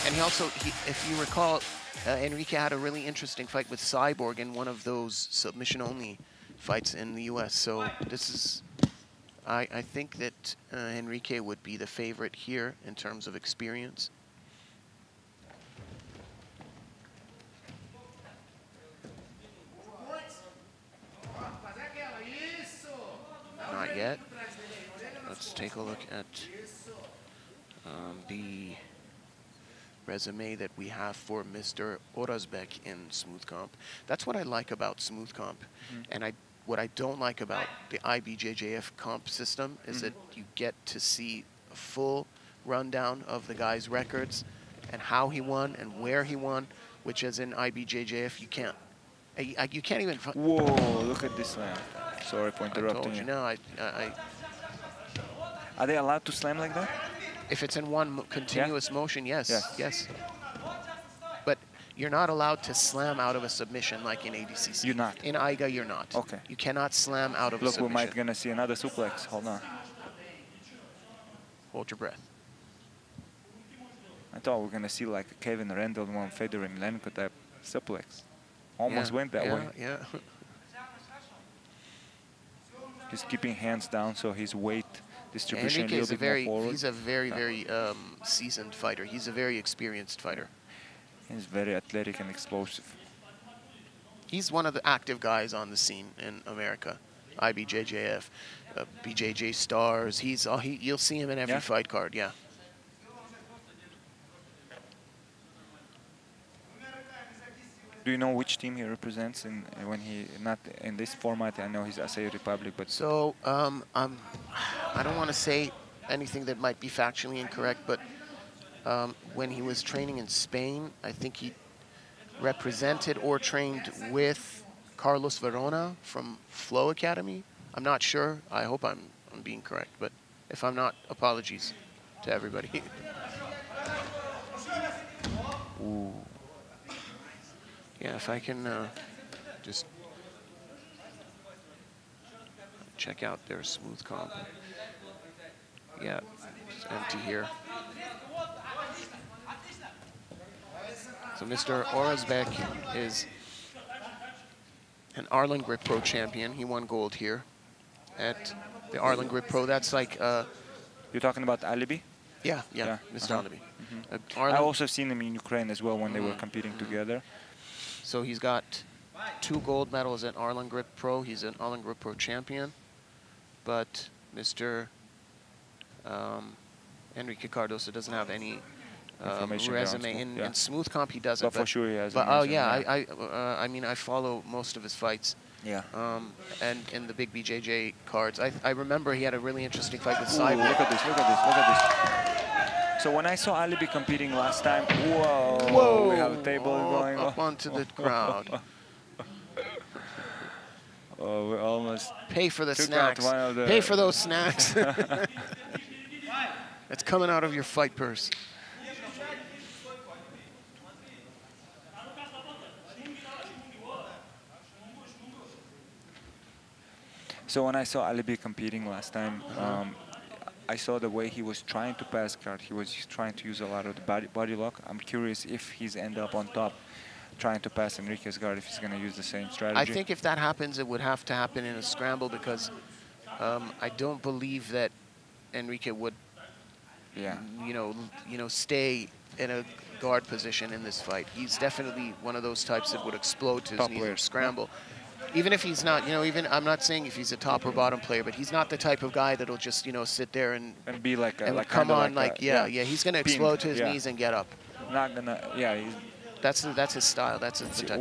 And he also, if you recall, Henrique had a really interesting fight with Cyborg in one of those submission-only fights in the U.S. So this is, I think that Henrique would be the favorite here in terms of experience. Not yet. Let's take a look at the resume that we have for Mr. Orazbek in Smooth Comp. That's what I like about Smooth Comp. And what I don't like about the IBJJF comp system is that you get to see a full rundown of the guy's records and how he won and where he won, which as in IBJJF, you can't. You can't even... Whoa, look at this slam. Sorry for interrupting you. No, Are they allowed to slam like that? If it's in one continuous motion, yes. But you're not allowed to slam out of a submission like in ADCC. You're not? In AIGA, you're not. Okay. You cannot slam out of a submission. Look, we might gonna see another suplex. Hold on. Hold your breath. I thought we were gonna see like a Kevin Randall one Federer Milenko type suplex. Almost went that way. Yeah. He's keeping hands down, so his weight distribution Henrique is a little bit more forward. He's a very seasoned fighter. He's a very experienced fighter. He's very athletic and explosive. He's one of the active guys on the scene in America. IBJJF, BJJ Stars. You'll see him in every fight card. Yeah. Do you know which team he represents when he not in this format? I know he's Acai Republic, but so I don't want to say anything that might be factually incorrect, but when he was training in Spain, I think he represented or trained with Carlos Verona from Flow Academy. I'm not sure. I hope I'm being correct, but if I'm not, apologies to everybody. Ooh. Yeah, if I can just check out their Smooth Comp. Yeah, it's empty here. So Mr. Orazbek is an Arlen Grip Pro champion. He won gold here at the Arlen Grip Pro. That's like... You're talking about Alibi? Yeah, Mr. Alibi. I also seen him in Ukraine as well when they were competing together. So he's got 2 gold medals at Arlen Grip Pro. He's an Arlen Grip Pro champion. But Mr. Henrique Cardoso doesn't have any resume. In Smooth Comp, he doesn't. But for sure he has. But I mean, I follow most of his fights. Yeah. And in the big BJJ cards, I remember he had a really interesting fight with Cyborg. Look at this! Look at this! Look at this! So when I saw Alibi competing last time, whoa! We have a table going up onto the crowd. Oh, we almost pay for the snacks. Pay for those snacks. It's coming out of your fight purse. So when I saw Alibi competing last time, I saw the way he was trying to pass guard. He was trying to use a lot of the body lock. I'm curious if he's end up on top trying to pass Henrique's guard, if he's going to use the same strategy. I think if that happens, it would have to happen in a scramble because I don't believe that Henrique would, stay in a guard position in this fight. He's definitely one of those types that would explode to his knees or scramble. Even if he's not, I'm not saying if he's a top or bottom player, but he's not the type of guy that'll just, sit there and be like, he's going to explode to his knees and get up. Not gonna, That's his style. That's his type.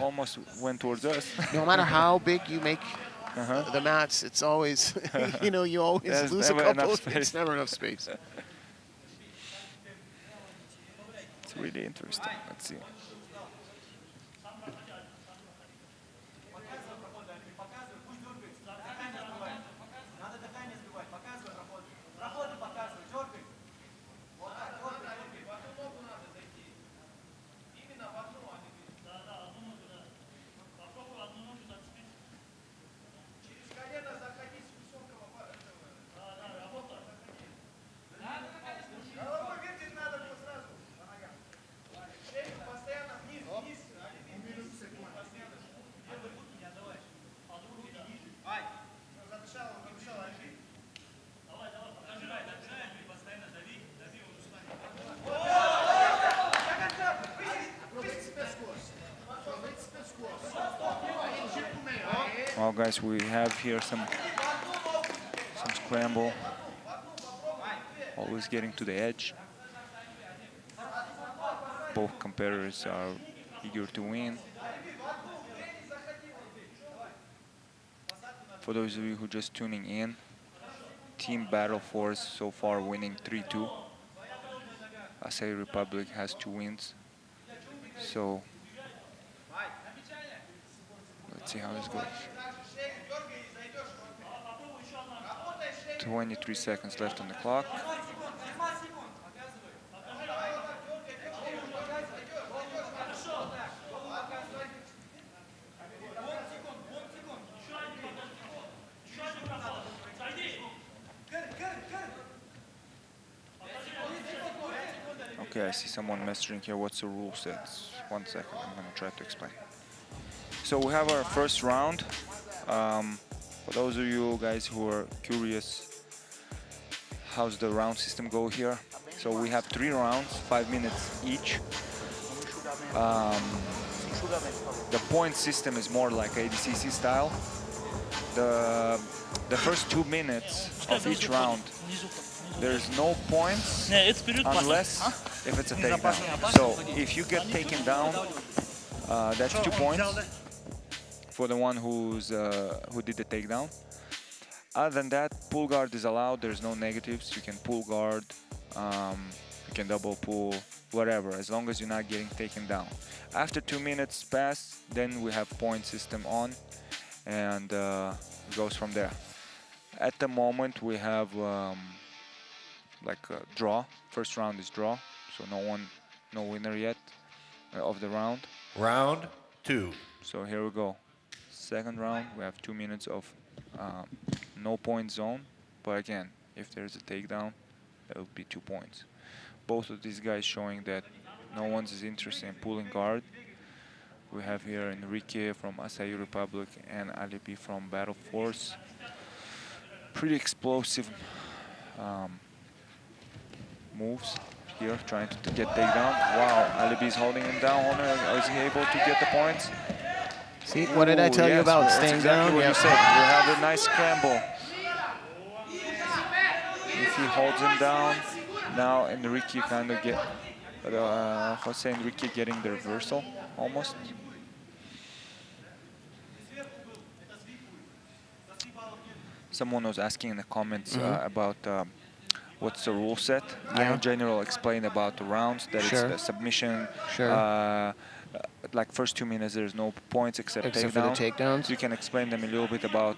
Almost went towards us. No matter how big you make the mats, it's always, you always lose a couple. It's never enough space. It's really interesting. Let's see. Well, guys, we have here some scramble. Always getting to the edge. Both competitors are eager to win. For those of you who are just tuning in, Team Battle Force so far winning 3-2. Acai Republic has 2 wins. So let's see how this goes. 23 seconds left on the clock. Okay, I see someone messaging here. What's the rule set? 1 second, I'm gonna try to explain. So we have our first round. For those of you guys who are curious, how's the round system go here? So we have 3 rounds, 5 minutes each. The point system is more like ADCC style. The first 2 minutes of each round, there's no points unless if it's a takedown. So if you get taken down, that's 2 points for the one who did the takedown. Other than that, pull guard is allowed. There's no negatives. You can pull guard, you can double pull, whatever, as long as you're not getting taken down. After 2 minutes pass, then we have point system on, and it goes from there. At the moment, we have like a draw. First round is draw, so no winner yet of the round. Round 2. So here we go. Second round, we have 2 minutes of no point zone, but again, if there's a takedown, that will be 2 points. Both of these guys showing that no one's is interested in pulling guard. We have here Henrique from Acai Republic and Alibi from Battle Force. Pretty explosive moves here, trying to get takedown. Wow, Alibi is holding him down. Is he able to get the points? See, what did I tell you about staying exactly down? What you said. We have a nice scramble. If he holds him down, now Henrique kind of get Jose Henrique getting the reversal almost. Someone was asking in the comments about what's the rule set. I in general explained about the rounds, that it's the submission. Like first 2 minutes, there's no points except for the takedowns. You can explain them a little bit about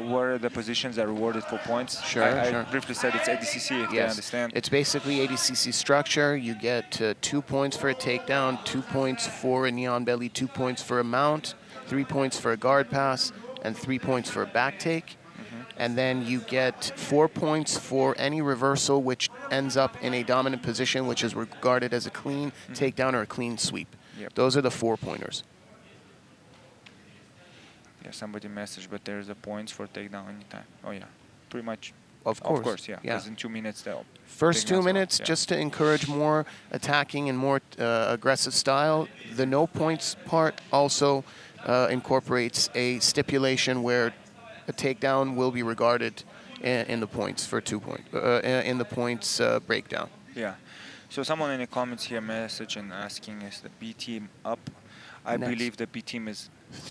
where the positions are rewarded for points. I briefly said it's ADCC, if they understand. It's basically ADCC structure. You get 2 points for a takedown, 2 points for a neon belly, 2 points for a mount, 3 points for a guard pass, and 3 points for a back take. And then you get 4 points for any reversal which ends up in a dominant position, which is regarded as a clean takedown or a clean sweep. Those are the 4 pointers. Yeah, somebody messaged, but there's the points for takedown anytime. Oh yeah, pretty much. Of course, yeah. Because in 2 minutes they'll. First 2 minutes, just to encourage more attacking and more aggressive style. The no points part also incorporates a stipulation where a takedown will be regarded in the points for 2 points, in the points breakdown. Yeah. So someone in the comments here message and asking, is the B team up? I believe the B team is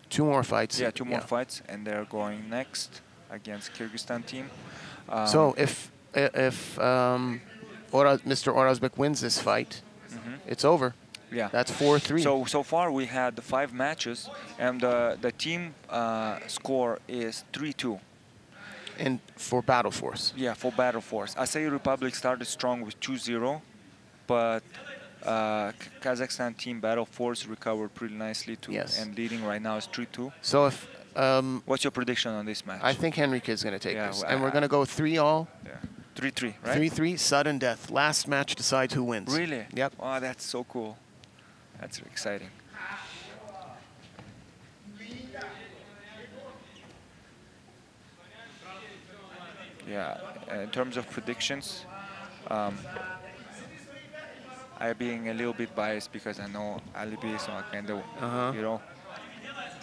2 more fights. Yeah, 2 more fights, and they're going next against Kyrgyzstan team. So if Mr. Orazbek wins this fight, it's over. Yeah, that's 4-3. So far we had 5 matches, and the team score is 3-2. And for Battle Force. Yeah, for Battle Force. Acai Republic started strong with 2-0, but Kazakhstan team Battle Force recovered pretty nicely too, and leading right now is 3-2. So if what's your prediction on this match? I think Henrique is going to take this, and we're going to go 3-all. Yeah, 3-3, right? 3-3, sudden death. Last match decides who wins. Really? Yep. Oh, that's so cool. That's exciting. Yeah, in terms of predictions, I'm being a little bit biased because I know Alibi, so I kind of, you know,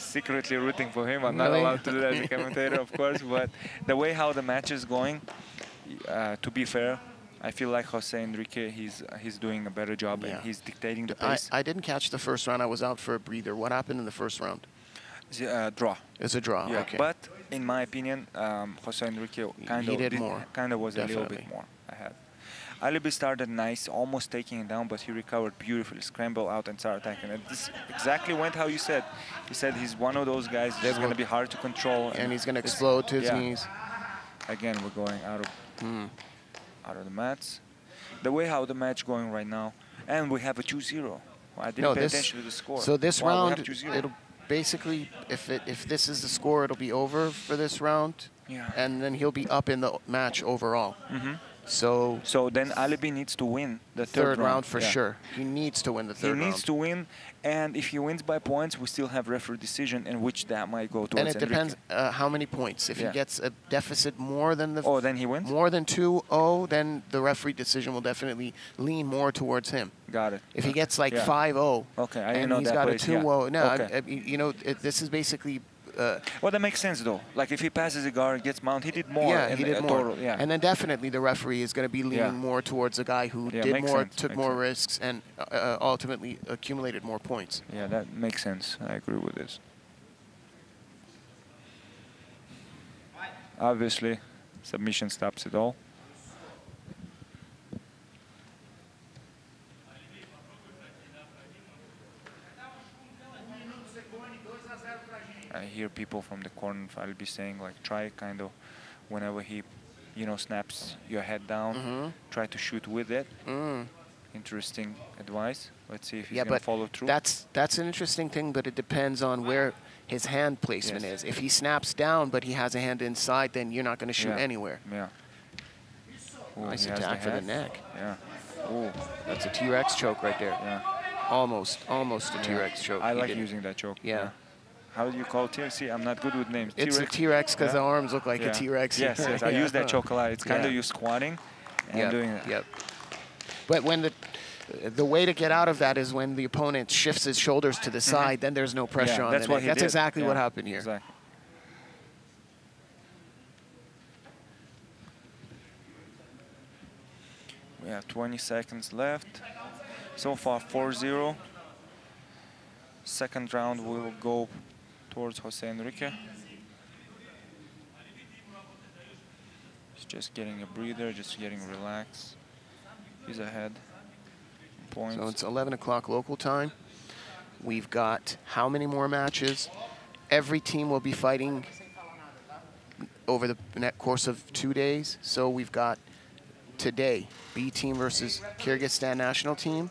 secretly rooting for him. I'm not Really? allowed to do that as a commentator, of course, but the way how the match is going, to be fair, I feel like Jose Henrique, he's doing a better job and he's dictating the pace. I didn't catch the first round. I was out for a breather. What happened in the first round? Draw. It's a draw. Yeah, Okay. but in my opinion, Jose Henrique kind of was Definitely. a little bit more ahead. Alibi started nice, almost taking it down, but he recovered beautifully, scrambled out and started attacking. And this exactly went how you said. You said he's one of those guys that's going to be hard to control. And he's going to explode to his knees. Again, we're going out of the mats. The way how the match going right now, and we have a 2-0. I didn't pay attention to the score. So this wow, round, it'll basically, if this is the score, it'll be over for this round. Yeah. And then he'll be up in the match overall. So then Alibi needs to win the third round for sure. He needs to win the third round. He needs to win, and if he wins by points, we still have referee decision, in which that might go towards And it depends how many points. If he gets a deficit more than the then he wins. More than 2-0, then the referee decision will definitely lean more towards him. Got it. If he gets like 5-0, okay, I didn't and know he's that got plays, a 2-0, no, okay. you know, this is basically. Well, that makes sense though. Like if he passes a guard, gets mount, he did more. Yeah, he did more. Total, yeah. And then definitely the referee is going to be leaning more towards a guy who did more, took more risks, and ultimately accumulated more points. Yeah, that makes sense. I agree with this. Obviously, submission stops it all. I hear people from the corner of Alibi saying, like, try kind of whenever he, snaps your head down, try to shoot with it. Interesting advice. Let's see if he's going to follow through. That's an interesting thing, but it depends on where his hand placement is. If he snaps down, but he has a hand inside, then you're not going to shoot anywhere. Yeah. Ooh, nice attack for the neck. Yeah. Ooh. That's a T-Rex choke right there. Yeah. Almost a T-Rex choke. I like using that choke. Yeah. How do you call it? See, I'm not good with names. It's a T-Rex because the arms look like a T-Rex. Yes, I use that choke a lot. It's kind of you squatting and doing it. Yep. But when the way to get out of that is when the opponent shifts his shoulders to the side, then there's no pressure on the neck. That's exactly what happened here. Exactly. We have 20 seconds left. So far, 4-0. Second round, we will go towards Jose Henrique. He's just getting a breather, just getting relaxed. He's ahead. Points. So it's 11 o'clock local time. We've got how many more matches? Every team will be fighting over the course of 2 days. So we've got today, B team versus Kyrgyzstan national team.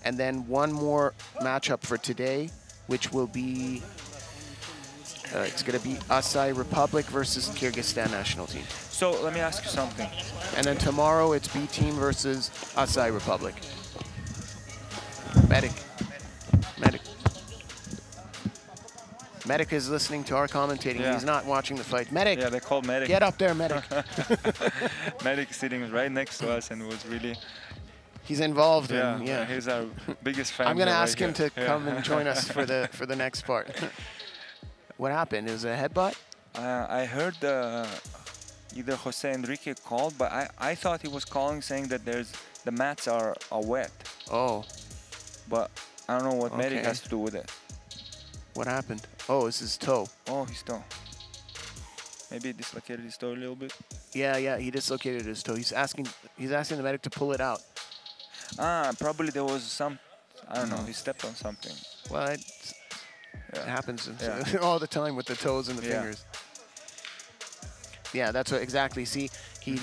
And then one more matchup for today, which will be, it's going to be Acai Republic versus Kyrgyzstan national team. So let me ask you something. And then tomorrow it's B team versus Acai Republic. Medic. Medic is listening to our commentating. Yeah. He's not watching the fight. Medic. Yeah, they called Medic. Get up there, Medic. Medic sitting right next to us and was really... He's involved in, he's our biggest fan. I'm going to ask him to come and join us for the next part. What happened? It was a headbutt? I heard either Jose Henrique called, but I thought he was calling saying that the mats are wet. Oh. But I don't know what Medic has to do with it. What happened? Oh, it's his toe. Oh, his toe. Maybe he dislocated his toe a little bit. Yeah, he dislocated his toe. He's asking the medic to pull it out. Probably there was some, I don't know, he stepped on something. Well, it happens all the time with the toes and the fingers. Yeah, that's what exactly. See, he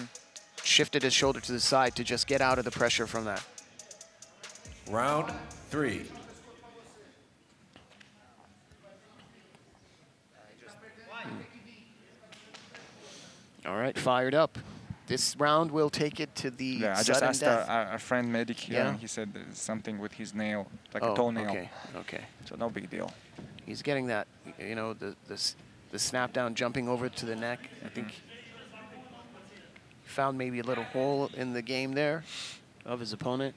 shifted his shoulder to the side to just get out of the pressure from that. Round 3. All right, fired up. This round will take it to the I just asked our friend Medic here, and he said there's something with his nail, like a toenail. Okay. So no big deal. He's getting that, the snap down, jumping over to the neck. I think he found maybe a little hole in the game there of his opponent.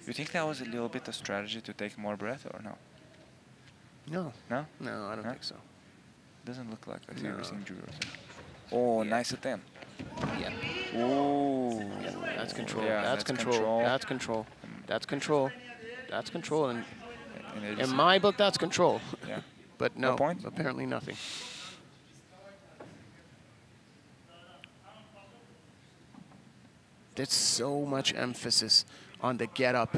You think that was a little bit of strategy to take more breath, or no? No. No? No, I don't Huh? think so. Doesn't look like a No. serious injury or something. Oh, Yeah. nice attempt. Yeah. Ooh. Yeah, that's control. Yeah, that's control. That's control. That's control. That's control. And And in my book, that's control. yeah. But No no, point? apparently nothing. There's so much emphasis on the get up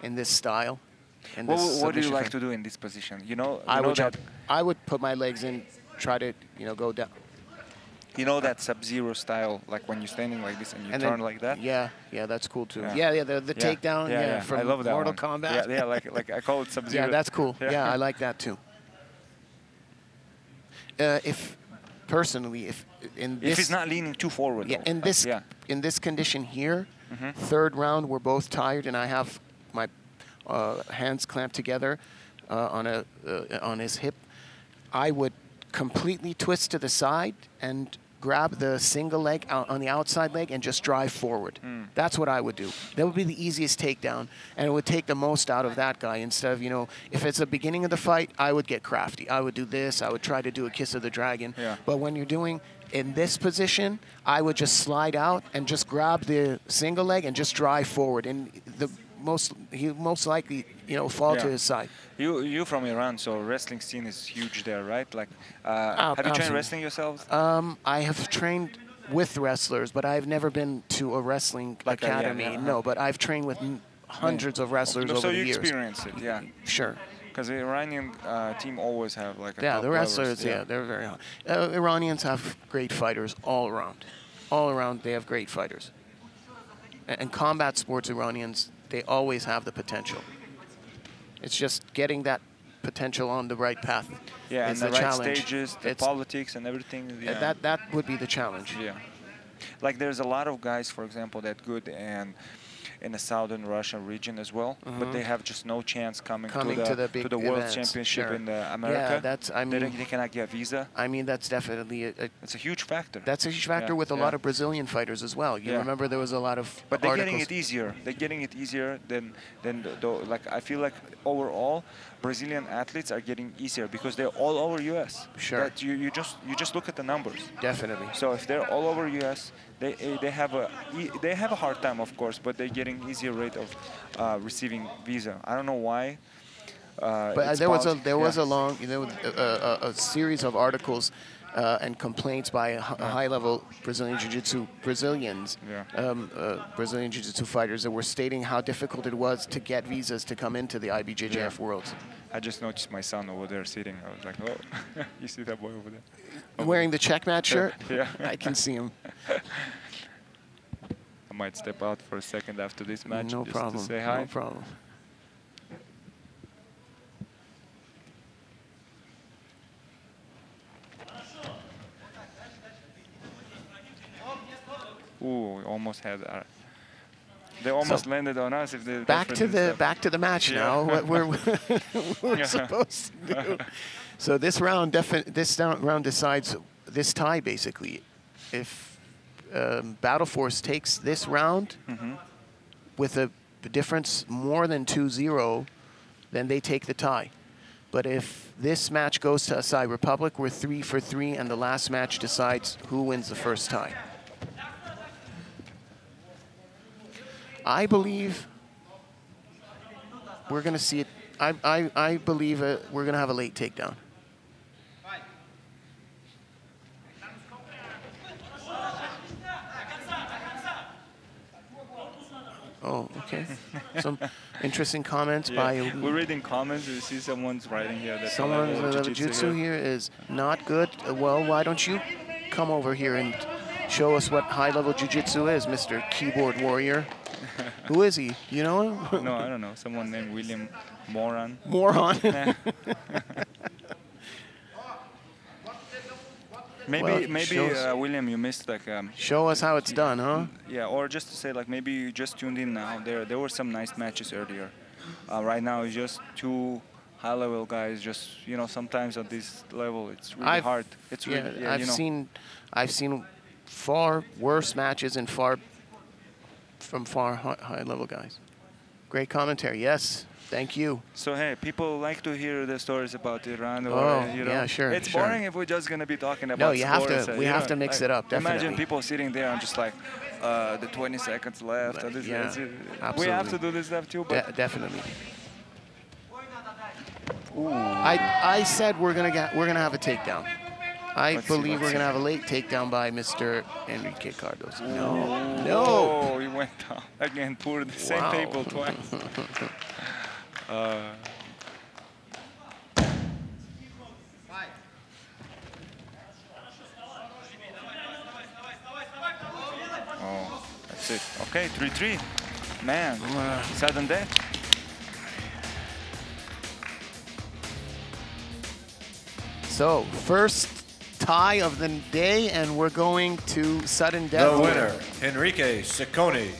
in this style. And What, this what do you submission like frame. to do in this position? You know, I know would that jump. I would put my legs in, try to go down. you know that Sub-Zero style, like when you're standing like this and you turn like that. Yeah, yeah, that's cool too. Yeah. Yeah, the takedown. Yeah, from I love that Mortal one. Kombat. Yeah, like I call it Sub-Zero. Yeah, that's cool. Yeah. Yeah, I like that too. If personally, if in this, If he's not leaning too forward. yeah, though. in this Yeah. in this condition here, Mhm. third round we're both tired, and I have my hands clamped together on his hip. I would completely twist to the side and grab the single leg on the outside leg and just drive forward. That's what I would do. That would be the easiest takedown, and it would take the most out of that guy. Instead of, if it's the beginning of the fight, I would get crafty. I would do this. I would try to do a kiss of the dragon. Yeah. But when you're doing in this position, I would just slide out and just grab the single leg and just drive forward. And he most likely, fall to Yeah. his side. You from Iran, so wrestling scene is huge there, right? Like, have you trained absolutely. wrestling yourself? I have trained with wrestlers, but I've never been to a wrestling Like a- yeah, academy. yeah, No, but I've trained with hundreds of wrestlers so over you the years. experience it, yeah. Sure. Because the Iranian team always have like a Yeah, top the levels, wrestlers, yeah, they're very hot. Iranians have great fighters all around. All around, they have great fighters. And combat sports Iranians, they always have the potential. It's just getting that potential on the right path. Yeah, and is the right challenge. stages, the politics and everything. Yeah. That would be the challenge. Yeah. Like there's a lot of guys, for example, that good and in the southern Russian region as well, but they have just no chance coming to the big World events, Championship sure. in America. Yeah, they cannot get a visa. I mean, that's definitely It's a huge factor. That's a huge factor with a lot of Brazilian fighters as well. You remember there was a lot of But they're articles. getting it easier. They're getting it easier than like I feel like overall Brazilian athletes are getting easier because they're all over US. Sure. That you just look at the numbers. Definitely. So if they're all over US, they have a hard time, of course, but they're getting easier rate of receiving visa. I don't know why. But there was a series of articles and complaints by high-level Brazilian Jiu-Jitsu Brazilian Jiu-Jitsu fighters that were stating how difficult it was to get visas to come into the IBJJF Worlds. I just noticed my son over there sitting. I was like, oh, you see that boy over there? Wearing the checkmat shirt? Yeah. I can see him. I might step out for a second after this match No just problem. to say hi. No problem. Ooh, almost had. They almost landed on us. If they back to the match now. What we're supposed to do. So this round decides this tie basically. If Battle Force takes this round with a difference more than 2-0, then they take the tie. But if this match goes to Acai Republic, we're 3 for 3, and the last match decides who wins the first tie. I believe we're going to see it. I believe we're going to have a late takedown. Oh, okay. Some interesting comments by... We're reading comments. You see someone's writing here that someone's jiu-jitsu here is not good. Well, why don't you come over here and show us what high-level jiu-jitsu is, Mr. Keyboard Warrior? Who is he? You know him? No, I don't know. Someone named William Moran. Moron. Maybe William, you missed like. Show us how it's done, huh? Yeah, or just to say like maybe you just tuned in now. There were some nice matches earlier. Right now it's just two high-level guys. Just sometimes at this level it's really hard. It's really I've seen far worse matches and far high-level guys. Great commentary. Yes. Thank you. So hey, people like to hear the stories about Iran. Or, Oh, you know, yeah, sure. It's sure. boring if we're just gonna be talking about. No, you have scores, to. you We have know, to mix like, it up. Definitely. Imagine people sitting there and just like, the 20 seconds left. Or this, Yeah, we have absolutely. to do this stuff too. But Definitely. I said we're gonna have a takedown. Let's believe see. we're gonna have a late takedown by Mr. Henrique Cardoso. No. No. Oh, he went down again. Poor the same Wow. table twice. Oh, that's it. Okay, 3-3. Man, sudden death. So first tie of the day, and we're going to sudden death. The winner, Henrique Ciccone.